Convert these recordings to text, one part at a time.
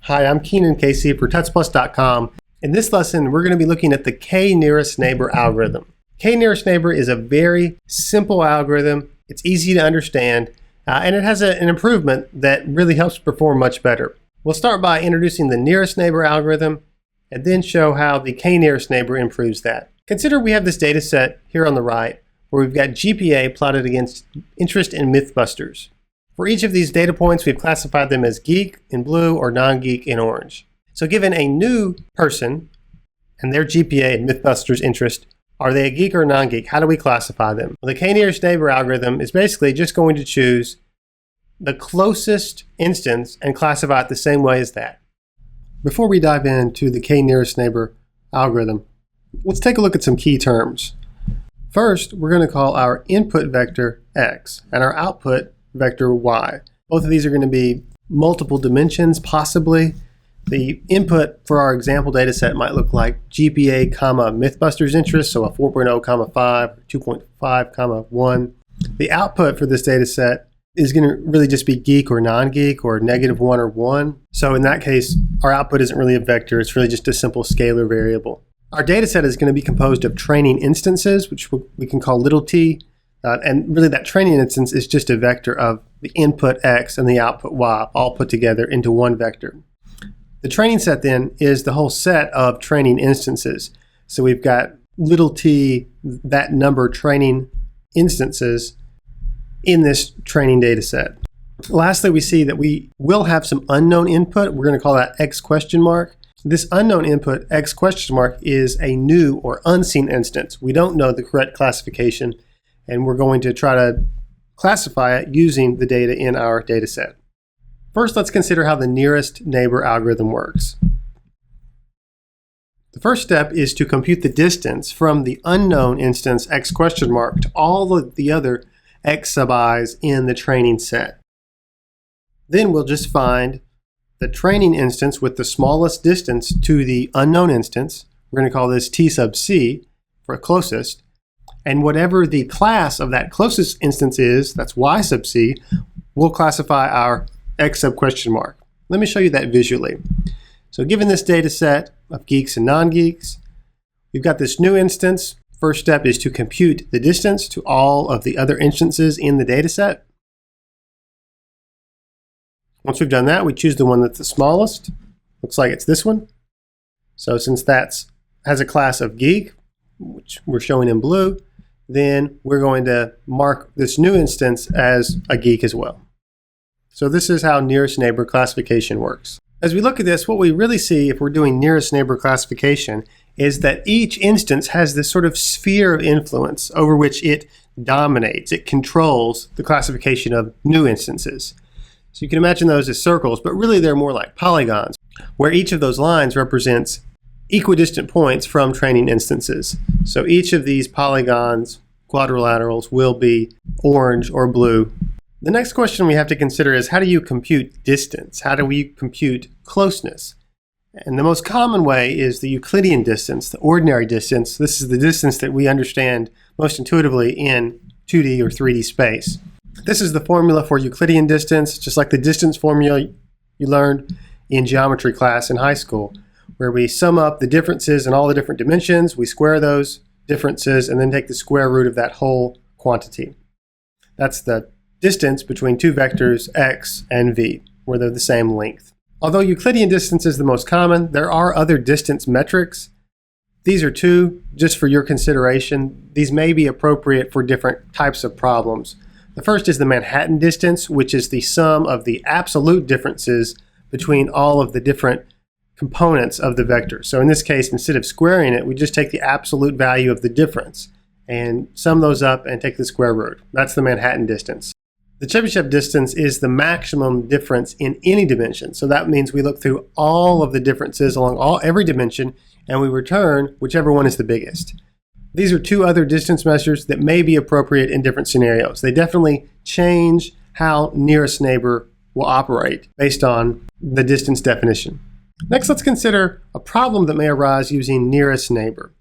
Hi, I'm kNN KC for tutsplus.com. In this lesson, we're going to be looking at the k-nearest neighbor algorithm. K-nearest neighbor is a very simple algorithm. It's easy to understand, and it has an improvement that really helps perform much better. We'll start by introducing the nearest neighbor algorithm, and then show how the k-nearest neighbor improves that. Consider we have this data set here on the right, where we've got GPA plotted against interest in Mythbusters. For each of these data points, we've classified them as geek in blue or non-geek in orange. So given a new person and their GPA and Mythbusters interest, are they a geek or a non-geek? How do we classify them? Well, the k-nearest neighbor algorithm is basically just going to choose the closest instance and classify it the same way as that. Before we dive into the k-nearest neighbor algorithm, let's take a look at some key terms. First, we're going to call our input vector x and our output vector y. Both of these are going to be multiple dimensions, possibly. The input for our example data set might look like GPA, Mythbusters interest, so a 4.0, 5, 2.5, 1. The output for this data set is going to really just be geek or non-geek or -1 or 1. So in that case, our output isn't really a vector, it's really just a simple scalar variable. Our data set is going to be composed of training instances, which we can call little t, and really that training instance is just a vector of the input x and the output y all put together into one vector. The training set then is the whole set of training instances. So we've got little t, that number training instances in this training data set. Lastly, we see that we will have some unknown input. We're going to call that x question mark. This unknown input, x question mark, is a new or unseen instance. We don't know the correct classification, and we're going to try to classify it using the data in our data set. First, let's consider how the nearest neighbor algorithm works. The first step is to compute the distance from the unknown instance x question mark to all of the other x sub i's in the training set. Then we'll just find the training instance with the smallest distance to the unknown instance. We're going to call this t sub c for closest. And whatever the class of that closest instance is, that's y sub c, we'll classify our x sub question mark. Let me show you that visually. So given this data set of geeks and non-geeks, we've got this new instance. First step is to compute the distance to all of the other instances in the data set. Once we've done that, we choose the one that's the smallest. Looks like it's this one. So since that has a class of geek, which we're showing in blue, then we're going to mark this new instance as a geek as well. So this is how nearest neighbor classification works. As we look at this, what we really see if we're doing nearest neighbor classification is that each instance has this sort of sphere of influence over which it dominates. It controls the classification of new instances. So you can imagine those as circles, but really they're more like polygons, where each of those lines represents equidistant points from training instances. So each of these polygons, quadrilaterals, will be orange or blue. The next question we have to consider is, how do you compute distance? How do we compute closeness? And the most common way is the Euclidean distance, the ordinary distance. This is the distance that we understand most intuitively in 2D or 3D space. This is the formula for Euclidean distance, just like the distance formula you learned in geometry class in high school, where we sum up the differences in all the different dimensions, we square those differences, and then take the square root of that whole quantity. That's the distance between two vectors x and v, where they're the same length. Although Euclidean distance is the most common, there are other distance metrics. These are two, just for your consideration. These may be appropriate for different types of problems. The first is the Manhattan distance, which is the sum of the absolute differences between all of the different components of the vector. So in this case, instead of squaring it, we just take the absolute value of the difference and sum those up and take the square root. That's the Manhattan distance. The Chebyshev distance is the maximum difference in any dimension. So that means we look through all of the differences along every dimension and we return whichever one is the biggest. These are two other distance measures that may be appropriate in different scenarios. They definitely change how nearest neighbor will operate based on the distance definition. Next, let's consider a problem that may arise using nearest neighbor.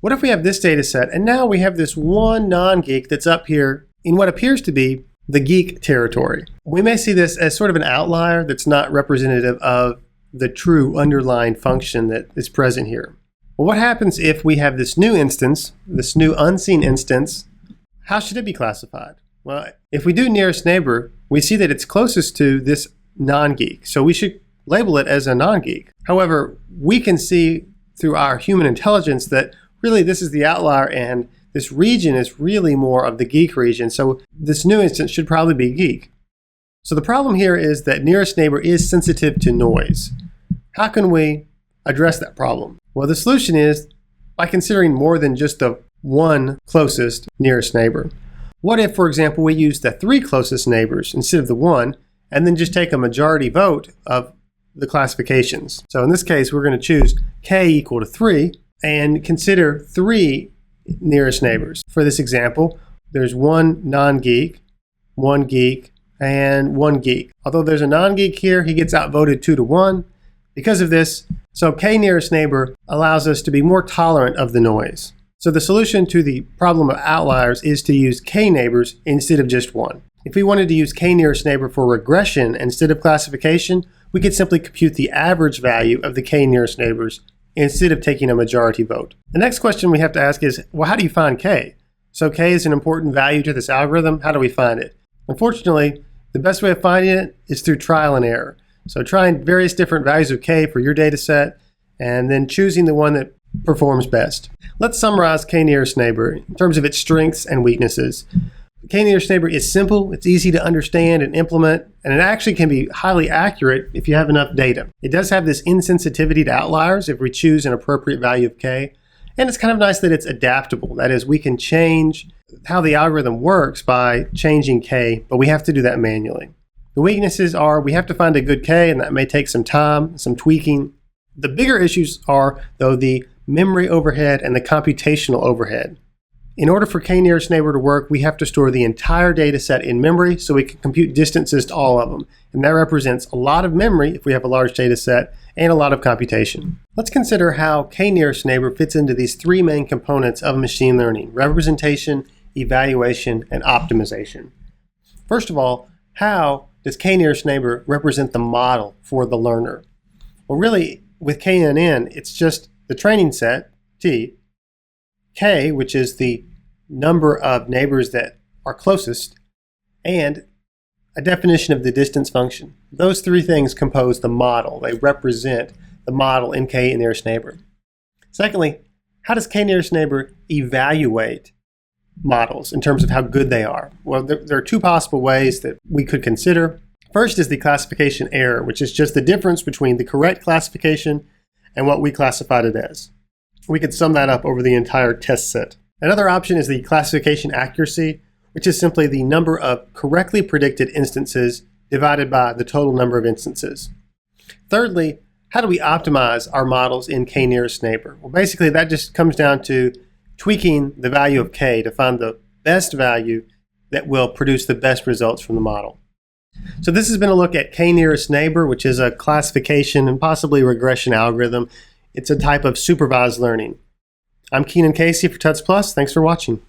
What if we have this data set and now we have this one non-geek that's up here in what appears to be the geek territory? We may see this as sort of an outlier that's not representative of the true underlying function that is present here. Well, what happens if we have this new instance, this new unseen instance? How should it be classified? Well, if we do nearest neighbor, we see that it's closest to this non-geek. So we should label it as a non-geek. However, we can see through our human intelligence that really this is the outlier and this region is really more of the geek region. So this new instance should probably be geek. So the problem here is that nearest neighbor is sensitive to noise. How can we address that problem? Well, the solution is by considering more than just the one closest nearest neighbor. What if, for example, we use the 3 closest neighbors instead of the 1, and then just take a majority vote of the classifications? So in this case, we're going to choose k equal to 3 and consider 3 nearest neighbors. For this example, there's 1 non-geek, 1 geek, and 1 geek. Although there's a non-geek here, he gets outvoted 2 to 1. Because of this, so k nearest neighbor allows us to be more tolerant of the noise. So the solution to the problem of outliers is to use k neighbors instead of just 1. If we wanted to use k nearest neighbor for regression instead of classification, we could simply compute the average value of the k nearest neighbors instead of taking a majority vote. The next question we have to ask is, well, how do you find k? So k is an important value to this algorithm. How do we find it? Unfortunately, the best way of finding it is through trial and error. So trying various different values of k for your data set and then choosing the one that performs best. Let's summarize k nearest neighbor in terms of its strengths and weaknesses. K nearest neighbor is simple, it's easy to understand and implement, and it actually can be highly accurate if you have enough data. It does have this insensitivity to outliers if we choose an appropriate value of k, and it's kind of nice that it's adaptable. That is, we can change how the algorithm works by changing k, but we have to do that manually. The weaknesses are we have to find a good k, and that may take some time, some tweaking. The bigger issues are, though, the memory overhead and the computational overhead. In order for k nearest neighbor to work, we have to store the entire data set in memory so we can compute distances to all of them. And that represents a lot of memory if we have a large data set and a lot of computation. Let's consider how k nearest neighbor fits into these 3 main components of machine learning: representation, evaluation, and optimization. First of all, how does k nearest neighbor represent the model for the learner? Well, really, with kNN, it's just the training set, t, k, which is the number of neighbors that are closest, and a definition of the distance function. Those 3 things compose the model. They represent the model in k nearest neighbor. Secondly, how does k nearest neighbor evaluate models in terms of how good they are? Well, there are 2 possible ways that we could consider. First is the classification error, which is just the difference between the correct classification and what we classified it as. We could sum that up over the entire test set. Another option is the classification accuracy, which is simply the number of correctly predicted instances divided by the total number of instances. Thirdly, how do we optimize our models in k nearest neighbor? Well, basically that just comes down to tweaking the value of k to find the best value that will produce the best results from the model. So this has been a look at k nearest neighbor, which is a classification and possibly regression algorithm. It's a type of supervised learning. I'm Keenan Casey for Tuts Plus. Thanks for watching.